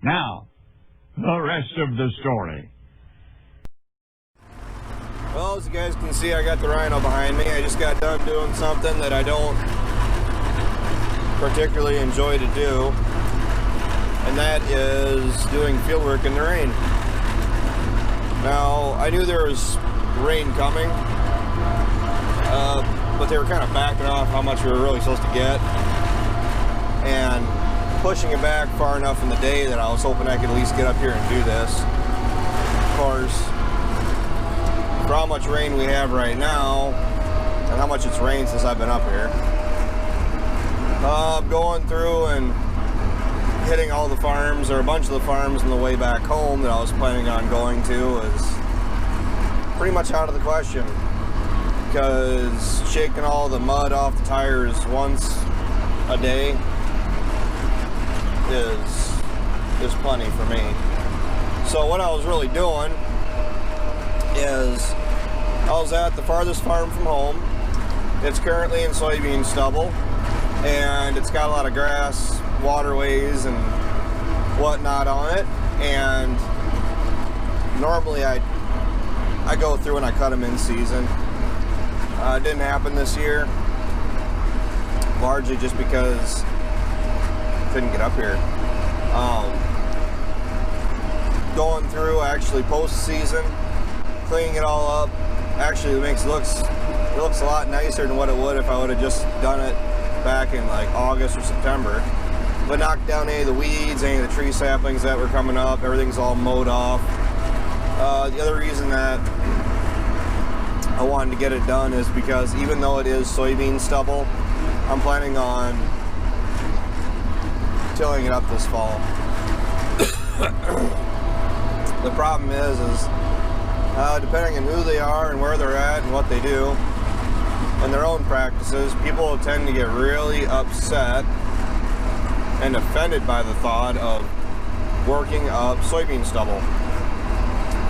Now, the rest of the story. Well, as you guys can see, I got the rhino behind me. I just got done doing something that I don't particularly enjoy to do, and that is doing field work in the rain. Now, I knew there was rain coming, but they were kind of backing off how much we were really supposed to get, and pushing it back far enough in the day that I was hoping I could at least get up here and do this. Of course, for how much rain we have right now, and how much it's rained since I've been up here, going through and hitting all the farms, or a bunch of the farms on the way back home that I was planning on going to, is pretty much out of the question, because shaking all the mud off the tires once a day is plenty for me. So what I was really doing is I was at the farthest farm from home. It's currently in soybean stubble, and it's got a lot of grass, waterways, and whatnot on it. And normally I go through and I cut them in season. It didn't happen this year, largely just because I couldn't get up here. Going through actually post-season, cleaning it all up, actually it looks a lot nicer than what it would if I would have just done it back in like August or September. But knocked down any of the weeds, any of the tree saplings that were coming up, everything's all mowed off. The other reason that I wanted to get it done is because even though it is soybean stubble, I'm planning on tilling it up this fall. The problem is depending on who they are and where they're at and what they do and their own practices, people tend to get really upset and offended by the thought of working up soybean stubble.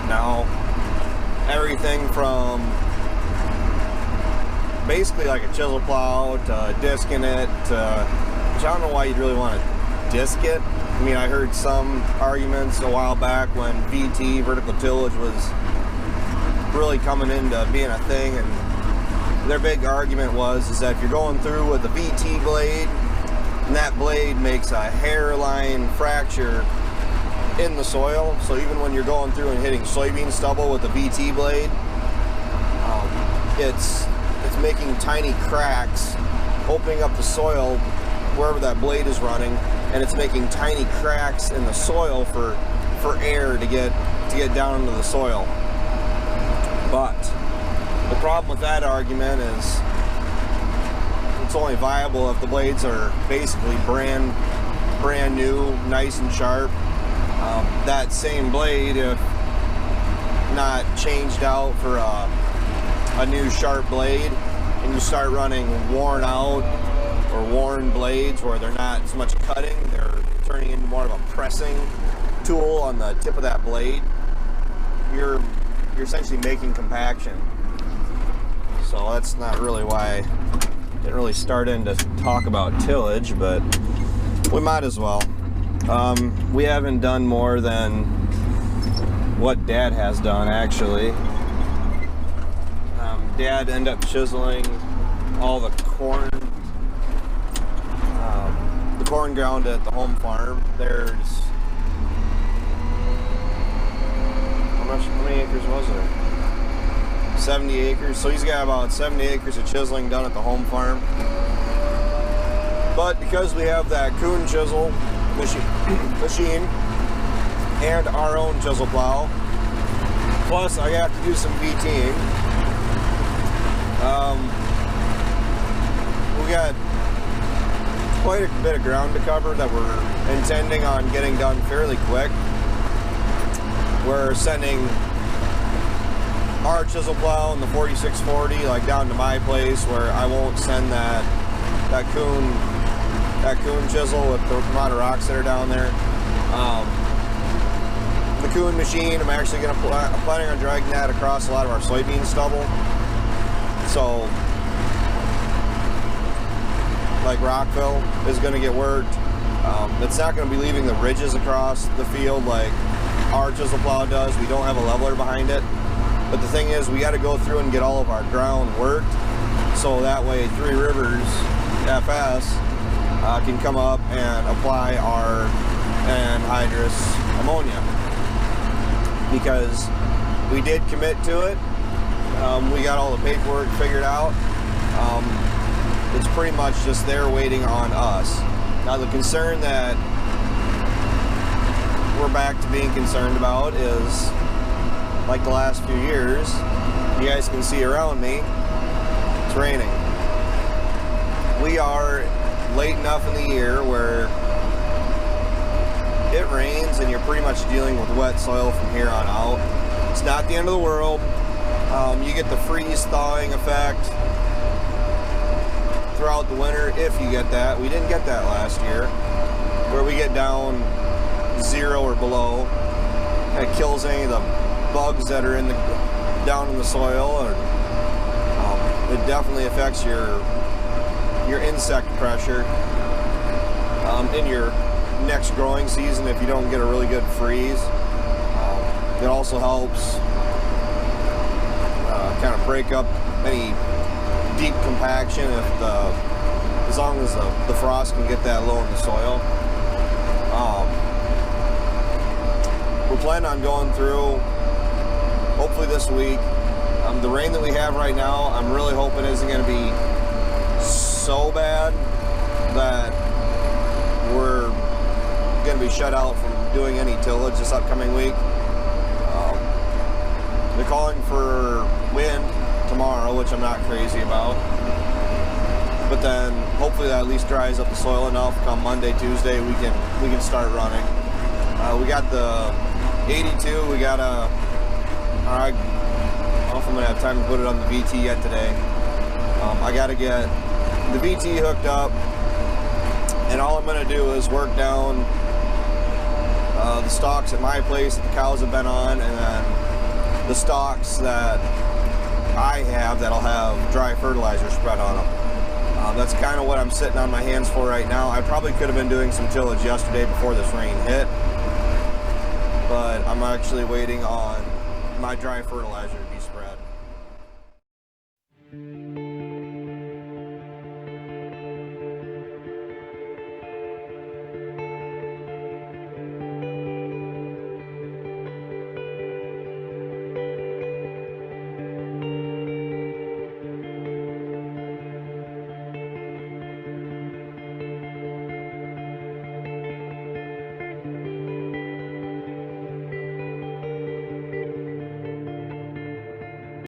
Now, everything from basically like a chisel plow to disking it, which I don't know why you'd really want to disc it. I mean, I heard some arguments a while back when VT, vertical tillage, was really coming into being a thing, and their big argument was that if you're going through with a VT blade, and that blade makes a hairline fracture in the soil, so even when you're going through and hitting soybean stubble with a VT blade, it's making tiny cracks, opening up the soil wherever that blade is running, and it's making tiny cracks in the soil for air to get down into the soil. But the problem with that argument is it's only viable if the blades are basically brand new, nice and sharp. That same blade, if not changed out for a new sharp blade, and you start running worn out or worn blades where they're not so much cutting, they're turning into more of a pressing tool on the tip of that blade, you're essentially making compaction. So that's not really why I didn't really start in to talk about tillage, but we might as well. We haven't done more than what Dad has done, actually. Dad ended up chiseling all the corn ground at the home farm. There's how many acres was there? 70 acres. So he's got about 70 acres of chiseling done at the home farm. But because we have that Kuhn chisel machine and our own chisel plow, plus I have to do some VTing, we got quite a bit of ground to cover that we're intending on getting done fairly quick. We're sending our chisel plow and the 4640 like down to my place, where I won't send that Kuhn chisel with the amount of rocks that are down there. The Kuhn machine, I'm actually I'm planning on dragging that across a lot of our soybean stubble. So like Rockville is going to get worked. It's not going to be leaving the ridges across the field like our chisel plow does. We don't have a leveler behind it. But the thing is, we got to go through and get all of our ground worked, so that way Three Rivers FS can come up and apply our anhydrous ammonia. Because we did commit to it. We got all the paperwork figured out. It's pretty much just there waiting on us. Now the concern that we're back to being concerned about is, like the last few years, you guys can see around me, it's raining. We are late enough in the year where it rains and you're pretty much dealing with wet soil from here on out. It's not the end of the world. You get the freeze thawing effect throughout the winter, if you get that. We didn't get that last year, where we get down 0 or below. It kills any of the bugs that are down in the soil, or it definitely affects your insect pressure in your next growing season if you don't get a really good freeze. It also helps kind of break up any deep compaction as long as the frost can get that low in the soil. We're planning on going through hopefully this week. The rain that we have right now, I'm really hoping isn't going to be so bad that we're going to be shut out from doing any tillage this upcoming week. They're calling for wind tomorrow, which I'm not crazy about. But then hopefully that at least dries up the soil enough. Come Monday, Tuesday, we can start running. We got the 82. We got I don't know if I'm gonna have time to put it on the VT yet today. I got to get the VT hooked up, and all I'm gonna do is work down the stalks at my place that the cows have been on, and then the stalks that I have that'll have dry fertilizer spread on them. That's kind of what I'm sitting on my hands for right now. I probably could have been doing some tillage yesterday before this rain hit, but I'm actually waiting on my dry fertilizer to be